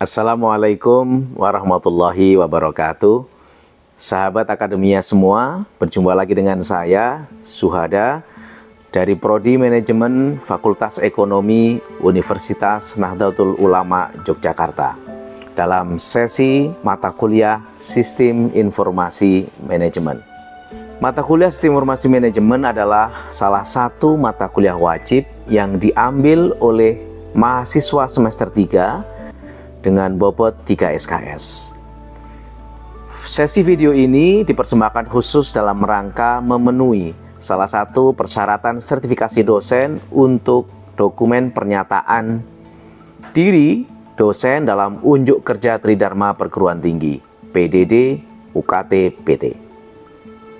Assalamualaikum warahmatullahi wabarakatuh. Sahabat akademia semua, berjumpa lagi dengan saya, Suhada, dari Prodi Manajemen Fakultas Ekonomi Universitas Nahdlatul Ulama Yogyakarta, dalam sesi mata kuliah Sistem Informasi Manajemen. Mata kuliah Sistem Informasi Manajemen adalah salah satu mata kuliah wajib yang diambil oleh mahasiswa semester 3 dengan bobot 3 SKS. Sesi video ini dipersembahkan khusus dalam rangka memenuhi salah satu persyaratan sertifikasi dosen untuk dokumen pernyataan diri dosen dalam unjuk kerja Tridharma Perguruan Tinggi, PDD, UKT, PT.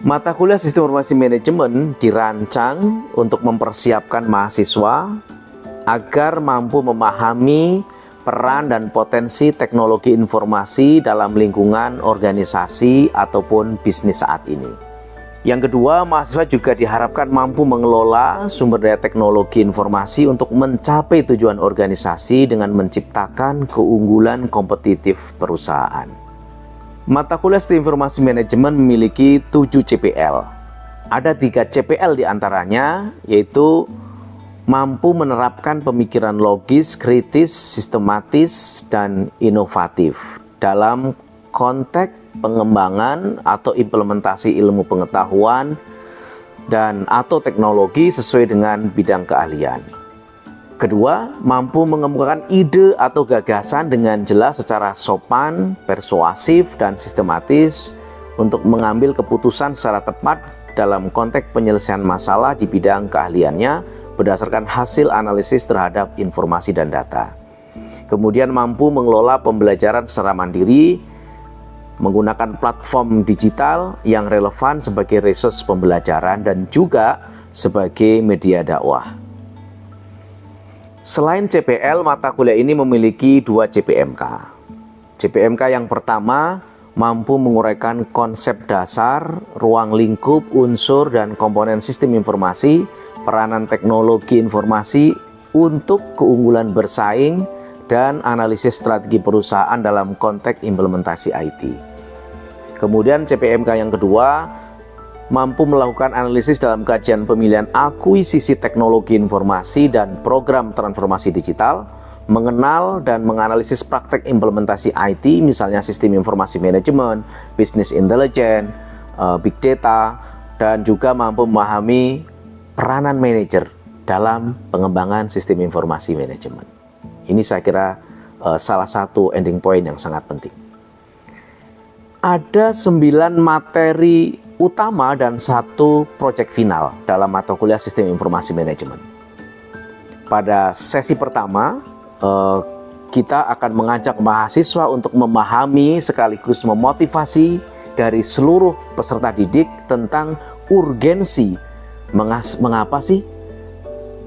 Mata kuliah Sistem Informasi Manajemen dirancang untuk mempersiapkan mahasiswa agar mampu memahami peran dan potensi teknologi informasi dalam lingkungan organisasi ataupun bisnis saat ini. Yang kedua, mahasiswa juga diharapkan mampu mengelola sumber daya teknologi informasi untuk mencapai tujuan organisasi dengan menciptakan keunggulan kompetitif perusahaan. Mata kuliah Sistem Informasi Manajemen memiliki 7 CPL. Ada 3 CPL diantaranya, yaitu mampu menerapkan pemikiran logis, kritis, sistematis, dan inovatif dalam konteks pengembangan atau implementasi ilmu pengetahuan dan atau teknologi sesuai dengan bidang keahlian. Kedua, mampu mengemukakan ide atau gagasan dengan jelas secara sopan, persuasif, dan sistematis untuk mengambil keputusan secara tepat dalam konteks penyelesaian masalah di bidang keahliannya berdasarkan hasil analisis terhadap informasi dan data. Kemudian mampu mengelola pembelajaran secara mandiri, menggunakan platform digital yang relevan sebagai resource pembelajaran dan juga sebagai media dakwah. Selain CPL, mata kuliah ini memiliki 2 CPMK. CPMK yang pertama mampu menguraikan konsep dasar, ruang lingkup, unsur, dan komponen sistem informasi, peranan teknologi informasi untuk keunggulan bersaing, dan analisis strategi perusahaan dalam konteks implementasi IT. Kemudian CPMK yang kedua, mampu melakukan analisis dalam kajian pemilihan akuisisi teknologi informasi dan program transformasi digital, mengenal dan menganalisis praktek implementasi IT, misalnya sistem informasi manajemen, business intelligence, big data, dan juga mampu memahami peranan manajer dalam pengembangan sistem informasi manajemen. Ini saya kira salah satu ending point yang sangat penting. Ada 9 materi utama dan 1 proyek final dalam mata kuliah Sistem Informasi Manajemen. Pada sesi pertama, kita akan mengajak mahasiswa untuk memahami sekaligus memotivasi dari seluruh peserta didik tentang urgensi mengapa sih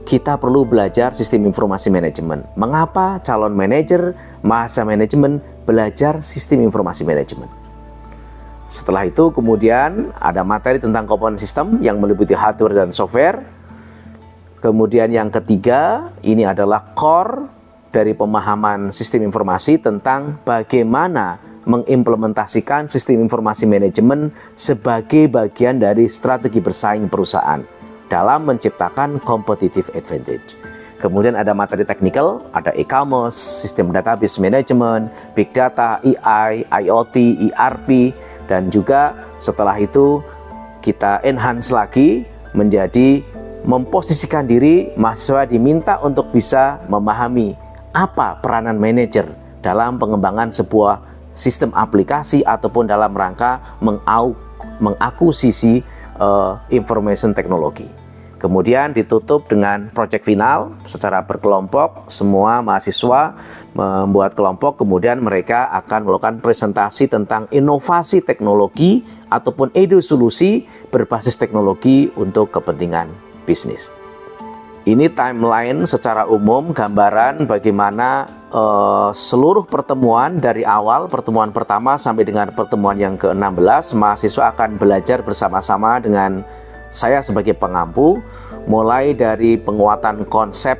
kita perlu belajar sistem informasi manajemen? Mengapa calon manajer mahasiswa manajemen belajar sistem informasi manajemen? Setelah itu kemudian ada materi tentang komponen sistem yang meliputi hardware dan software. Kemudian yang ketiga, ini adalah core dari pemahaman sistem informasi tentang bagaimana mengimplementasikan sistem informasi manajemen sebagai bagian dari strategi bersaing perusahaan dalam menciptakan competitive advantage. Kemudian ada materi teknikal, ada e-commerce, sistem database management, big data, AI, IoT, ERP, dan juga setelah itu kita enhance lagi menjadi memposisikan diri mahasiswa diminta untuk bisa memahami apa peranan manajer dalam pengembangan sebuah sistem aplikasi ataupun dalam rangka mengakuisisi information teknologi. Kemudian ditutup dengan proyek final secara berkelompok, semua mahasiswa membuat kelompok, kemudian mereka akan melakukan presentasi tentang inovasi teknologi ataupun ide solusi berbasis teknologi untuk kepentingan bisnis. Ini timeline secara umum, gambaran bagaimana seluruh pertemuan dari awal pertemuan pertama sampai dengan pertemuan yang ke-16, mahasiswa akan belajar bersama-sama dengan saya sebagai pengampu, mulai dari penguatan konsep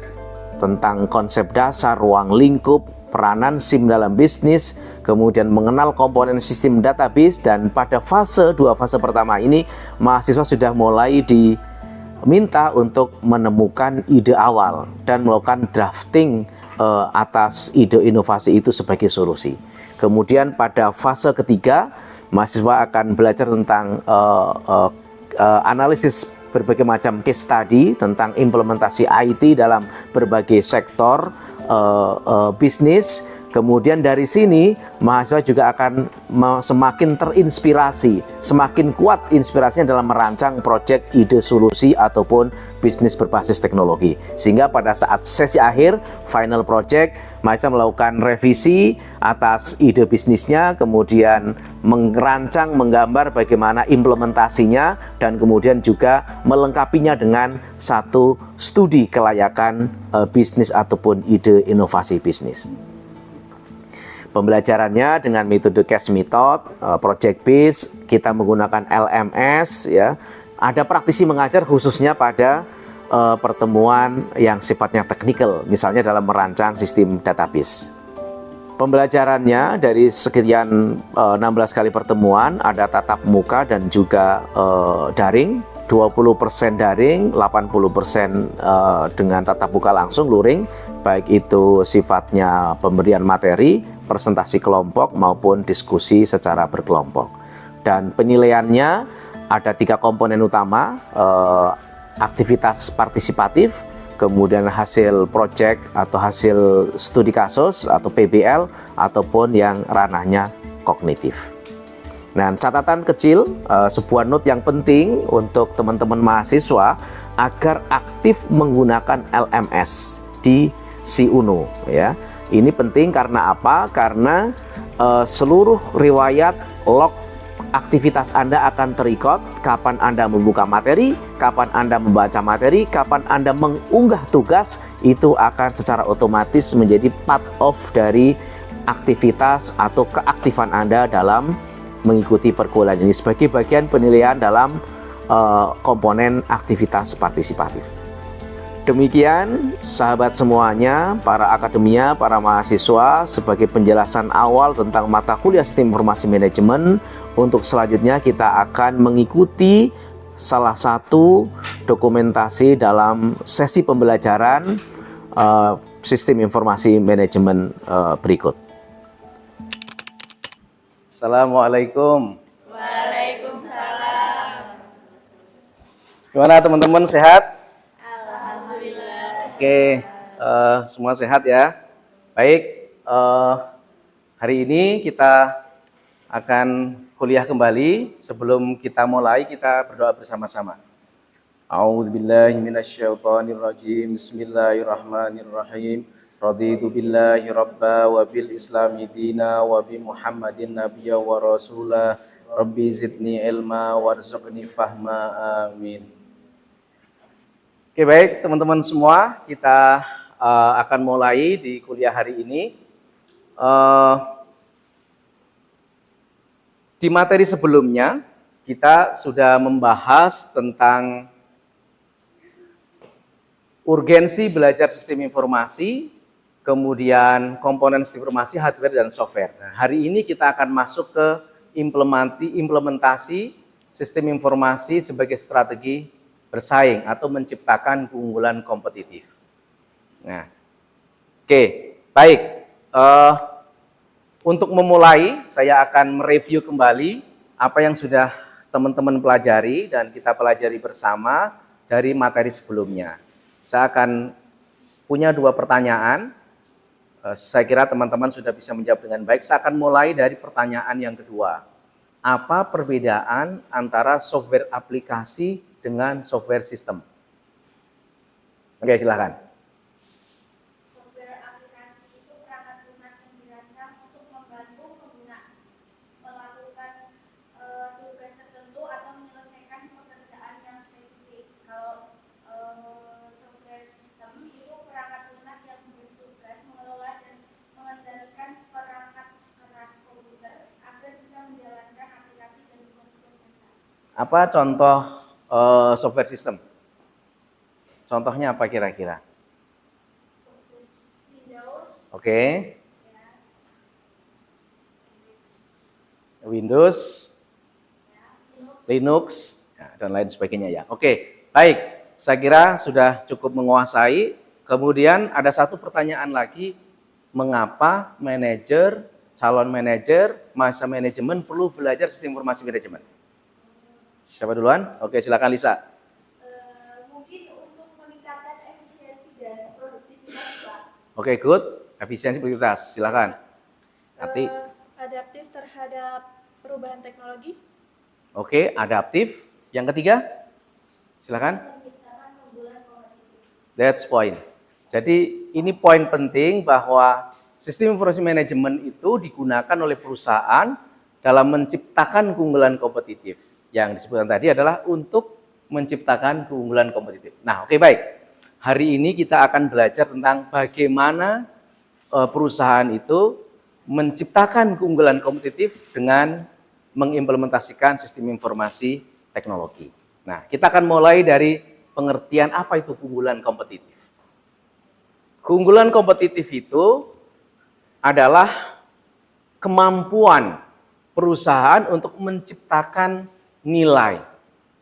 tentang konsep dasar ruang lingkup, peranan SIM dalam bisnis, kemudian mengenal komponen sistem database, dan pada dua fase pertama ini mahasiswa sudah mulai diminta untuk menemukan ide awal dan melakukan drafting atas ide inovasi itu sebagai solusi. Kemudian pada fase ketiga, mahasiswa akan belajar tentang analisis berbagai macam case study tentang implementasi IT dalam berbagai sektor bisnis. Kemudian dari sini mahasiswa juga akan semakin terinspirasi, semakin kuat inspirasinya dalam merancang proyek, ide, solusi ataupun bisnis berbasis teknologi. Sehingga pada saat sesi akhir, final project, mahasiswa melakukan revisi atas ide bisnisnya, kemudian merancang, menggambar bagaimana implementasinya, dan kemudian juga melengkapinya dengan satu studi kelayakan bisnis ataupun ide inovasi bisnis. Pembelajarannya dengan metode CASE method, project based, kita menggunakan LMS ya. Ada praktisi mengajar khususnya pada pertemuan yang sifatnya teknikal, misalnya dalam merancang sistem database. Pembelajarannya dari sekian 16 kali pertemuan, ada tatap muka dan juga daring, 20% daring, 80% dengan tatap muka langsung, luring, baik itu sifatnya pemberian materi, presentasi kelompok maupun diskusi secara berkelompok. Dan penilaiannya ada 3 komponen utama, aktivitas partisipatif, kemudian hasil project atau hasil studi kasus atau PBL, ataupun yang ranahnya kognitif. Nah, catatan kecil, sebuah note yang penting untuk teman-teman mahasiswa agar aktif menggunakan LMS di si UNU ya. Ini penting karena apa? Karena seluruh riwayat log aktivitas Anda akan terekod, kapan Anda membuka materi, kapan Anda membaca materi, kapan Anda mengunggah tugas, itu akan secara otomatis menjadi part of dari aktivitas atau keaktifan Anda dalam mengikuti perkuliahan ini sebagai bagian penilaian dalam komponen aktivitas partisipatif. Demikian sahabat semuanya, para akademia, para mahasiswa, sebagai penjelasan awal tentang mata kuliah Sistem Informasi Manajemen. Untuk selanjutnya kita akan mengikuti salah satu dokumentasi dalam sesi pembelajaran Sistem Informasi Manajemen berikut. Assalamualaikum. Waalaikumsalam. Gimana teman-teman, sehat? Oke, semua sehat ya. Baik, hari ini kita akan kuliah kembali. Sebelum kita mulai, kita berdoa bersama-sama. A'udzubillahi minasyaitonirrajim. Bismillahirrahmanirrahim. Raditu billahi rabba wa bil islami dina wa bi Muhammadin nabiyya wa rasulah. Rabbi zidni ilma warzuqni fahma. Amin. Oke, baik teman-teman semua, kita akan mulai di kuliah hari ini. Di materi sebelumnya kita sudah membahas tentang urgensi belajar sistem informasi, kemudian komponen sistem informasi, hardware dan software. Nah, hari ini kita akan masuk ke implementasi sistem informasi sebagai strategi bersaing atau menciptakan keunggulan kompetitif. Nah, oke, baik. Untuk memulai, saya akan mereview kembali apa yang sudah teman-teman pelajari dan kita pelajari bersama dari materi sebelumnya. Saya akan punya 2 pertanyaan. Saya kira teman-teman sudah bisa menjawab dengan baik. Saya akan mulai dari pertanyaan yang kedua. Apa perbedaan antara software aplikasi dengan software sistem? Oke, silakan. Software aplikasi itu perangkat lunak yang dirancang untuk membantu pengguna melakukan tugas tertentu atau menyelesaikan pekerjaan yang spesifik. Kalau software sistem itu perangkat lunak yang bertugas mengelola dan mengendalikan perangkat keras komputer agar bisa menjalankan aplikasi dan tugas-tugas dasar. Apa contoh software system? Contohnya apa kira-kira? Windows, Oke. Windows, Linux, ya, dan lain sebagainya ya. Oke, baik. Saya kira sudah cukup menguasai. Kemudian ada satu pertanyaan lagi, mengapa manajer, calon manajer, masa manajemen perlu belajar sistem informasi manajemen? Siapa duluan? Oke, silakan Lisa. Mungkin untuk meningkatkan efisiensi dan produktivitas, Pak. Oke, good. Efisiensi produktivitas, silakan. Nanti. Adaptif terhadap perubahan teknologi. Oke, adaptif. Yang ketiga, silakan. Menciptakan keunggulan kompetitif. That's point. Jadi ini poin penting bahwa sistem informasi manajemen itu digunakan oleh perusahaan dalam menciptakan keunggulan kompetitif. Yang disebutkan tadi adalah untuk menciptakan keunggulan kompetitif. Nah, oke, baik. Hari ini kita akan belajar tentang bagaimana perusahaan itu menciptakan keunggulan kompetitif dengan mengimplementasikan sistem informasi teknologi. Nah, kita akan mulai dari pengertian apa itu keunggulan kompetitif. Keunggulan kompetitif itu adalah kemampuan perusahaan untuk menciptakan nilai,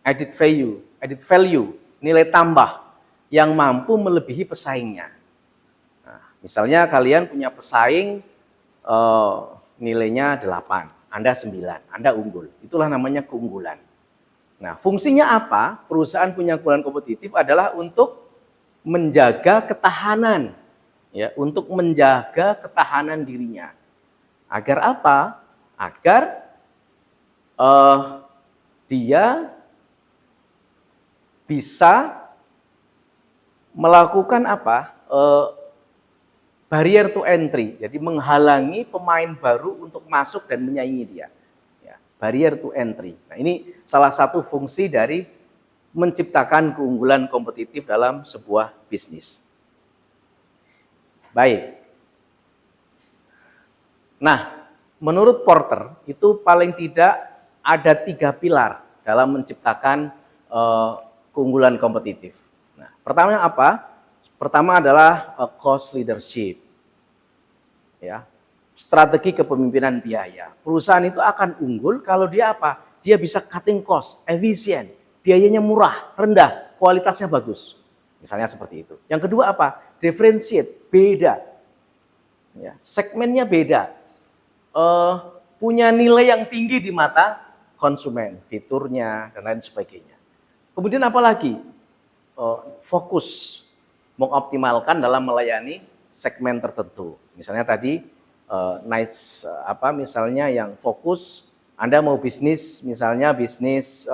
added value, nilai tambah yang mampu melebihi pesaingnya. Nah, misalnya kalian punya pesaing nilainya 8, Anda 9, Anda unggul. Itulah namanya keunggulan. Nah, fungsinya apa? Perusahaan punya keunggulan kompetitif adalah untuk menjaga ketahanan, ya, untuk menjaga ketahanan dirinya. Agar apa? Agar dia bisa melakukan apa? Barrier to entry, jadi menghalangi pemain baru untuk masuk dan menyaingi dia. Ya, barrier to entry. Nah, ini salah satu fungsi dari menciptakan keunggulan kompetitif dalam sebuah bisnis. Baik. Nah, menurut Porter itu paling tidak ada 3 pilar dalam menciptakan keunggulan kompetitif. Nah, pertama apa? Pertama adalah cost leadership. Ya, strategi kepemimpinan biaya. Perusahaan itu akan unggul kalau dia apa? Dia bisa cutting cost, efisien, biayanya murah, rendah, kualitasnya bagus. Misalnya seperti itu. Yang kedua apa? Differentiate, beda. Ya, segmennya beda. Punya nilai yang tinggi di mata konsumen, fiturnya dan lain sebagainya. Kemudian apa lagi? Fokus, mengoptimalkan dalam melayani segmen tertentu. Misalnya tadi misalnya yang fokus Anda mau bisnis, misalnya bisnis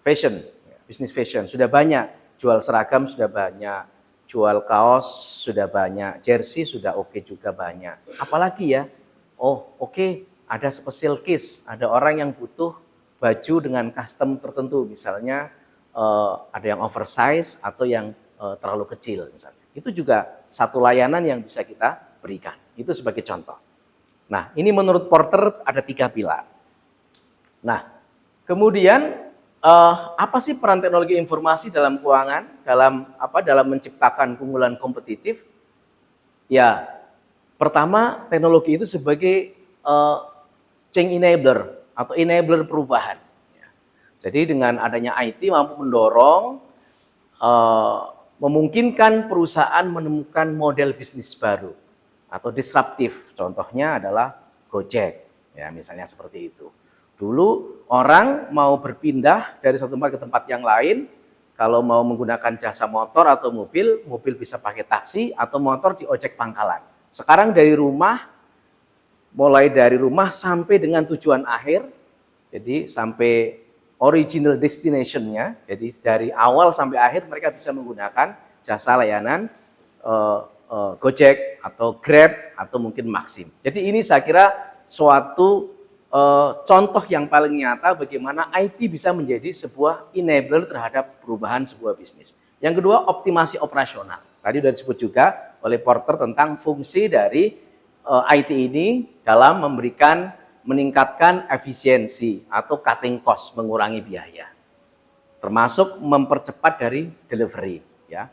fashion, bisnis fashion sudah banyak, jual seragam sudah banyak, jual kaos sudah banyak, jersey sudah oke juga banyak. Apalagi ya? Oh, oke, ada special case, ada orang yang butuh baju dengan custom tertentu, misalnya ada yang oversize atau yang terlalu kecil misalnya. Itu juga satu layanan yang bisa kita berikan. Itu sebagai contoh. Nah, ini menurut Porter ada 3 pilar. Nah, kemudian apa sih peran teknologi informasi dalam keuangan, dalam menciptakan keunggulan kompetitif? Ya, pertama teknologi itu sebagai change enabler atau enabler perubahan. Jadi dengan adanya IT mampu mendorong, memungkinkan perusahaan menemukan model bisnis baru atau disruptif. Contohnya adalah Gojek, ya misalnya seperti itu. Dulu orang mau berpindah dari satu tempat ke tempat yang lain, kalau mau menggunakan jasa motor atau mobil, mobil bisa pakai taksi atau motor di ojek pangkalan. Sekarang dari rumah, mulai dari rumah sampai dengan tujuan akhir, jadi sampai original destination-nya, jadi dari awal sampai akhir mereka bisa menggunakan jasa layanan Gojek atau Grab atau mungkin Maxim. Jadi ini saya kira suatu contoh yang paling nyata bagaimana IT bisa menjadi sebuah enabler terhadap perubahan sebuah bisnis. Yang kedua, optimasi operasional. Tadi sudah disebut juga oleh Porter tentang fungsi dari IT ini dalam meningkatkan efisiensi atau cutting cost, mengurangi biaya. Termasuk mempercepat dari delivery, ya,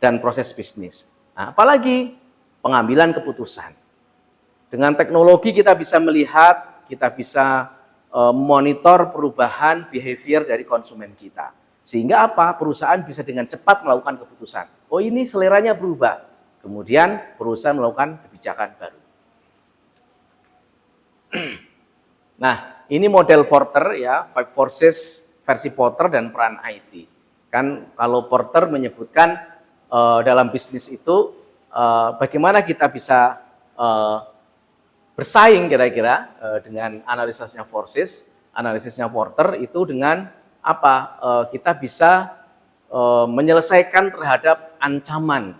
dan proses bisnis. Nah, apalagi pengambilan keputusan. Dengan teknologi kita bisa melihat, kita bisa monitor perubahan behavior dari konsumen kita. Sehingga apa? Perusahaan bisa dengan cepat melakukan keputusan. Oh, ini seleranya berubah. Kemudian perusahaan melakukan kebijakan baru. Nah, ini model Porter ya, Five Forces versi Porter dan peran IT. Kan kalau Porter menyebutkan dalam bisnis itu bagaimana kita bisa bersaing kira-kira dengan analisisnya Porter itu dengan apa? Kita bisa menyelesaikan terhadap ancaman.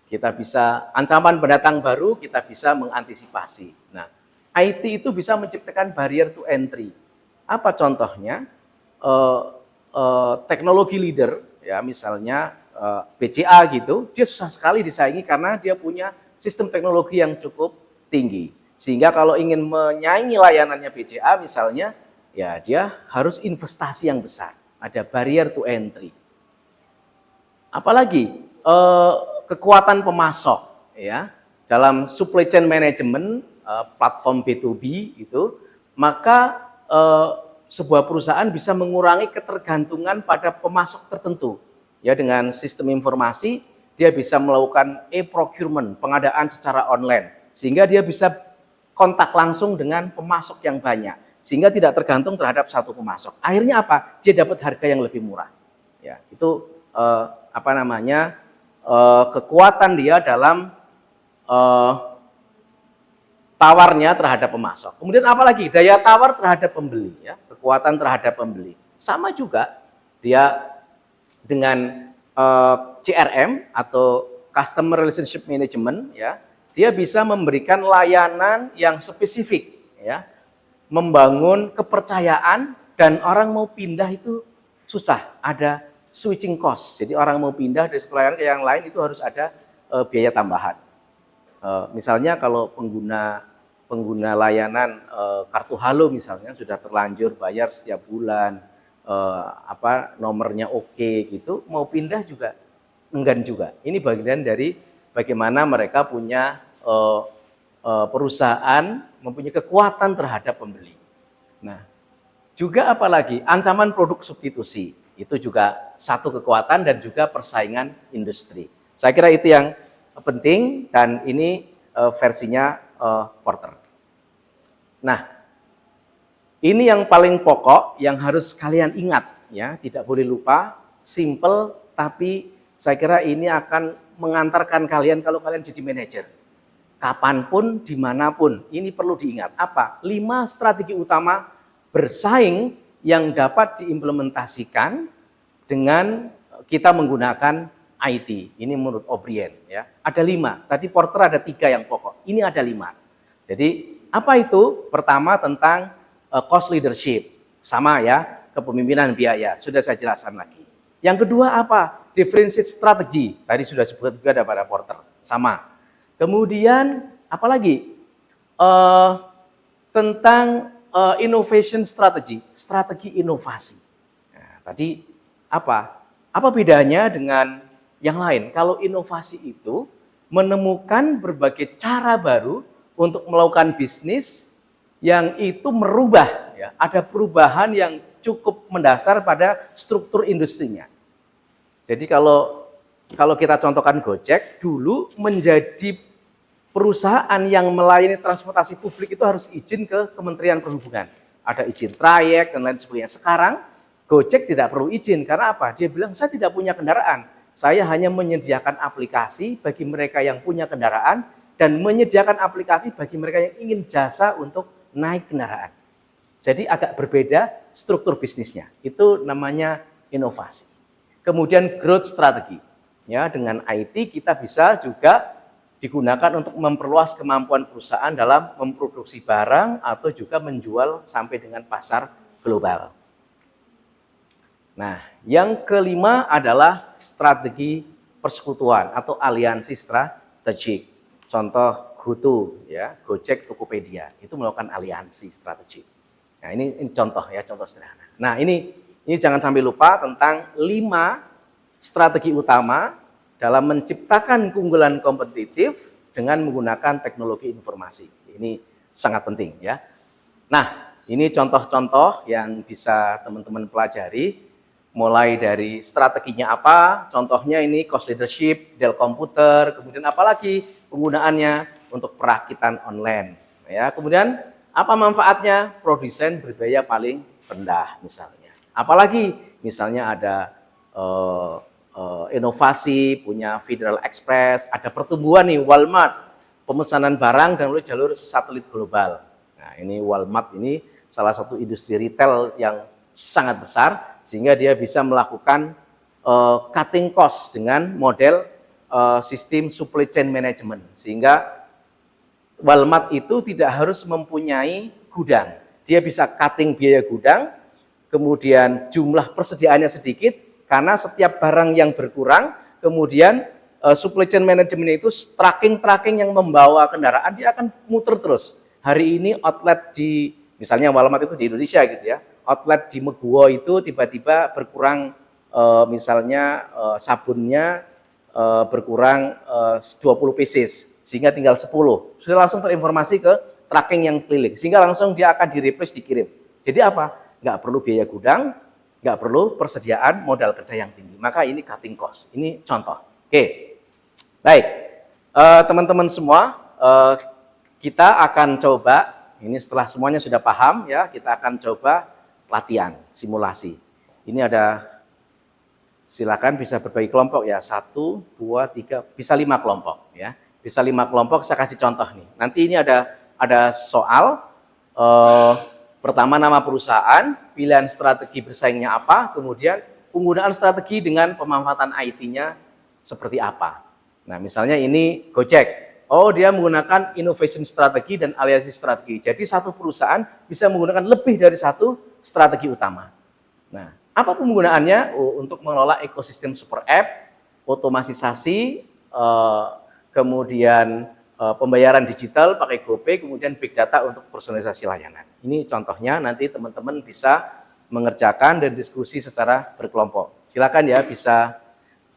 Kita bisa ancaman pendatang baru, kita bisa mengantisipasi. Nah, IT itu bisa menciptakan barrier to entry. Apa contohnya? Teknologi leader, ya misalnya BCA gitu, dia susah sekali disaingi karena dia punya sistem teknologi yang cukup tinggi. Sehingga kalau ingin menyaingi layanannya BCA misalnya, ya dia harus investasi yang besar. Ada barrier to entry. Apalagi kekuatan pemasok, ya dalam supply chain management platform B2B itu, maka sebuah perusahaan bisa mengurangi ketergantungan pada pemasok tertentu. Ya dengan sistem informasi dia bisa melakukan e-procurement, pengadaan secara online, sehingga dia bisa kontak langsung dengan pemasok yang banyak, sehingga tidak tergantung terhadap satu pemasok. Akhirnya apa? Dia dapat harga yang lebih murah. Ya, itu kekuatan dia dalam tawarnya terhadap pemasok. Kemudian apalagi daya tawar terhadap pembeli, ya, kekuatan terhadap pembeli. Sama juga dia dengan CRM atau Customer Relationship Management, ya, dia bisa memberikan layanan yang spesifik, ya, membangun kepercayaan dan orang mau pindah itu susah, ada switching cost. Jadi orang mau pindah dari satu layanan ke yang lain itu harus ada biaya tambahan. Misalnya kalau pengguna layanan kartu Halo misalnya sudah terlanjur bayar setiap bulan, nomornya oke gitu, mau pindah juga enggan juga. Ini bagian dari bagaimana mereka punya perusahaan mempunyai kekuatan terhadap pembeli. Nah, juga apalagi ancaman produk substitusi, itu juga satu kekuatan dan juga persaingan industri. Saya kira itu yang penting dan ini versinya Porter. Nah, ini yang paling pokok yang harus kalian ingat, ya, tidak boleh lupa, simple tapi saya kira ini akan mengantarkan kalian kalau kalian jadi manajer. Kapanpun, dimanapun, ini perlu diingat. Apa? 5 strategi utama bersaing yang dapat diimplementasikan dengan kita menggunakan IT. Ini menurut O'Brien. Ya. Ada 5. Tadi Porter ada 3 yang pokok. Ini ada 5. Jadi apa itu? Pertama tentang cost leadership. Sama ya, kepemimpinan biaya. Sudah saya jelaskan lagi. Yang kedua apa? Differentiate strategy. Tadi sudah sebut juga ada pada Porter. Sama. Kemudian apalagi? Tentang innovation strategy. Strategi inovasi. Nah, tadi apa? Apa bedanya dengan yang lain? Kalau inovasi itu menemukan berbagai cara baru untuk melakukan bisnis yang itu merubah. Ya, ada perubahan yang cukup mendasar pada struktur industrinya. Jadi kalau kita contohkan Gojek, dulu menjadi perusahaan yang melayani transportasi publik itu harus izin ke Kementerian Perhubungan. Ada izin trayek dan lain sebagainya. Sekarang Gojek tidak perlu izin, karena apa? Dia bilang, saya tidak punya kendaraan. Saya hanya menyediakan aplikasi bagi mereka yang punya kendaraan dan menyediakan aplikasi bagi mereka yang ingin jasa untuk naik kendaraan. Jadi agak berbeda struktur bisnisnya. Itu namanya inovasi. Kemudian growth strategy. Ya, dengan IT kita bisa juga digunakan untuk memperluas kemampuan perusahaan dalam memproduksi barang atau juga menjual sampai dengan pasar global. Nah, yang kelima adalah strategi persekutuan atau aliansi strategik. Contoh GoTo, ya, Gojek, Tokopedia, itu melakukan aliansi strategik. Nah, ini contoh ya, contoh sederhana. Nah, ini jangan sampai lupa tentang 5 strategi utama dalam menciptakan keunggulan kompetitif dengan menggunakan teknologi informasi. Ini sangat penting ya. Nah, ini contoh-contoh yang bisa teman-teman pelajari, mulai dari strateginya apa, contohnya ini cost leadership, Dell Computer, kemudian apalagi penggunaannya untuk perakitan online. Ya, kemudian apa manfaatnya? Produsen berbiaya paling rendah misalnya. Apalagi misalnya ada inovasi, punya Federal Express, ada pertumbuhan nih Walmart, pemesanan barang dan melalui jalur satelit global. Nah, ini Walmart ini salah satu industri retail yang sangat besar, sehingga dia bisa melakukan cutting cost dengan model sistem supply chain management, sehingga Walmart itu tidak harus mempunyai gudang. Dia bisa cutting biaya gudang, kemudian jumlah persediaannya sedikit, karena setiap barang yang berkurang, kemudian supply chain management itu tracking yang membawa kendaraan, dia akan muter terus. Hari ini outlet di, misalnya Walmart itu di Indonesia gitu ya, outlet di Meguwo itu tiba-tiba berkurang, misalnya sabunnya berkurang 20 pieces, sehingga tinggal 10. Sudah langsung terinformasi ke tracking yang keliling, sehingga langsung dia akan di-replace, dikirim. Jadi apa? Nggak perlu biaya gudang, nggak perlu persediaan modal kerja yang tinggi. Maka ini cutting cost. Ini contoh. Oke, baik. Teman-teman semua, kita akan coba, ini setelah semuanya sudah paham ya, kita akan coba latihan, simulasi. Ini ada, silakan bisa berbagi kelompok ya, 1, 2, 3, bisa 5 kelompok ya. Bisa 5 kelompok, saya kasih contoh nih. Nanti ini ada soal, pertama nama perusahaan, pilihan strategi bersaingnya apa, kemudian penggunaan strategi dengan pemanfaatan IT-nya seperti apa. Nah, misalnya ini Gojek. Oh, dia menggunakan innovation strategi dan aliansi strategi. Jadi satu perusahaan bisa menggunakan lebih dari satu strategi utama. Nah, apa penggunaannya? Untuk mengelola ekosistem super app, otomatisasi, kemudian pembayaran digital pakai GoPay, kemudian big data untuk personalisasi layanan. Ini contohnya, nanti teman-teman bisa mengerjakan dan diskusi secara berkelompok. Silakan ya, bisa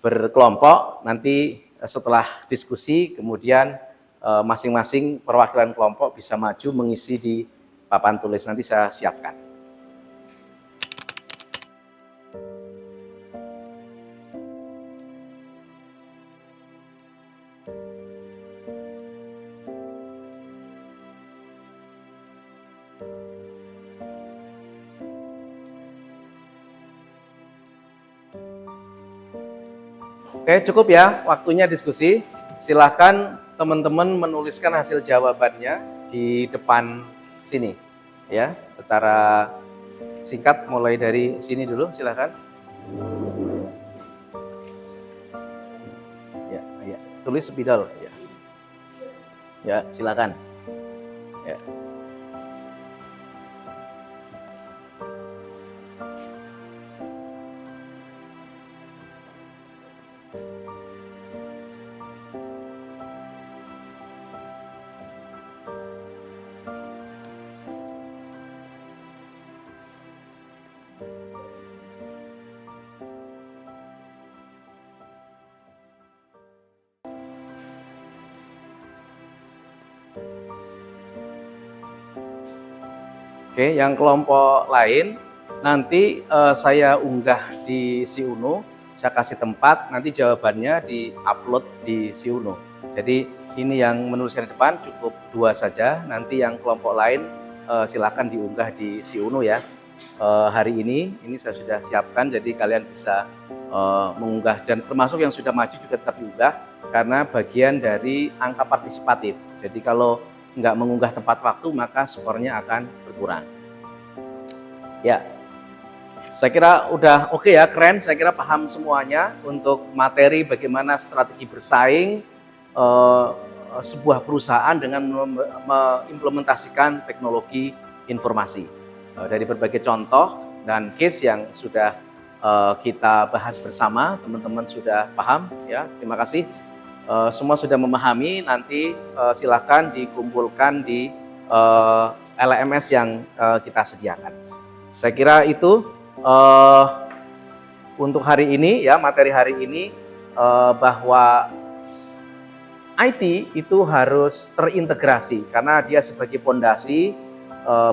berkelompok, nanti setelah diskusi, kemudian masing-masing perwakilan kelompok bisa maju mengisi di papan tulis, nanti saya siapkan. Oke, cukup ya waktunya diskusi. Silahkan teman-teman menuliskan hasil jawabannya di depan sini, ya, secara singkat mulai dari sini dulu, silahkan. Ya, tulis spidol. Ya, silakan. Ya. Oke, yang kelompok lain nanti saya unggah di Siuno, saya kasih tempat, nanti jawabannya di-upload di Siuno. Jadi ini yang menuliskan di depan cukup 2 saja, nanti yang kelompok lain silakan diunggah di Siuno ya. Hari ini saya sudah siapkan, jadi kalian bisa mengunggah, dan termasuk yang sudah maju juga tetap diunggah, karena bagian dari angka partisipatif. Jadi kalau nggak mengunggah tepat waktu, maka skornya akan berkurang. Ya, saya kira udah oke ya, keren. Saya kira paham semuanya untuk materi bagaimana strategi bersaing sebuah perusahaan dengan mengimplementasikan teknologi informasi. Dari berbagai contoh dan case yang sudah kita bahas bersama, teman-teman sudah paham ya. Terima kasih. Semua sudah memahami, nanti silakan dikumpulkan di LMS yang kita sediakan. Saya kira itu untuk hari ini ya, materi hari ini, bahwa IT itu harus terintegrasi karena dia sebagai pondasi,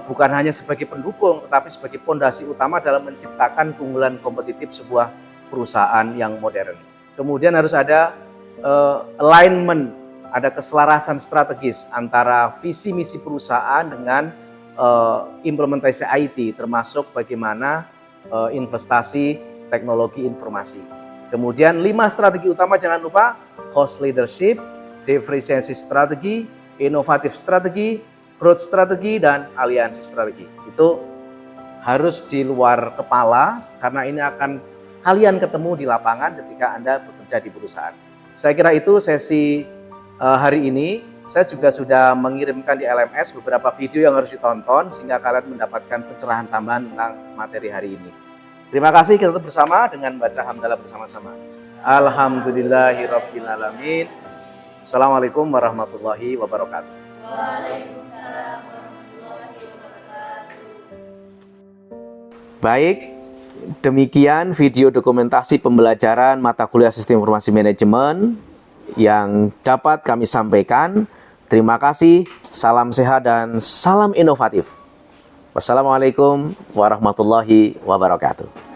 bukan hanya sebagai pendukung, tetapi sebagai pondasi utama dalam menciptakan keunggulan kompetitif sebuah perusahaan yang modern. Kemudian harus ada alignment, ada keselarasan strategis antara visi misi perusahaan dengan implementasi IT, termasuk bagaimana investasi teknologi informasi. Kemudian 5 strategi utama jangan lupa: cost leadership, differentiation strategi, inovatif strategi, growth strategi, dan aliansi strategi. Itu harus di luar kepala karena ini akan kalian ketemu di lapangan ketika Anda bekerja di perusahaan. Saya kira itu sesi hari ini. Saya juga sudah mengirimkan di LMS beberapa video yang harus ditonton sehingga kalian mendapatkan pencerahan tambahan tentang materi hari ini. Terima kasih, kita tetap bersama dengan baca hamdalah bersama-sama. Alhamdulillahirrabbilalamin. Assalamualaikum warahmatullahi wabarakatuh. Waalaikumsalam warahmatullahi wabarakatuh. Baik, demikian video dokumentasi pembelajaran mata kuliah Sistem Informasi Manajemen yang dapat kami sampaikan. Terima kasih, salam sehat dan salam inovatif. Wassalamualaikum warahmatullahi wabarakatuh.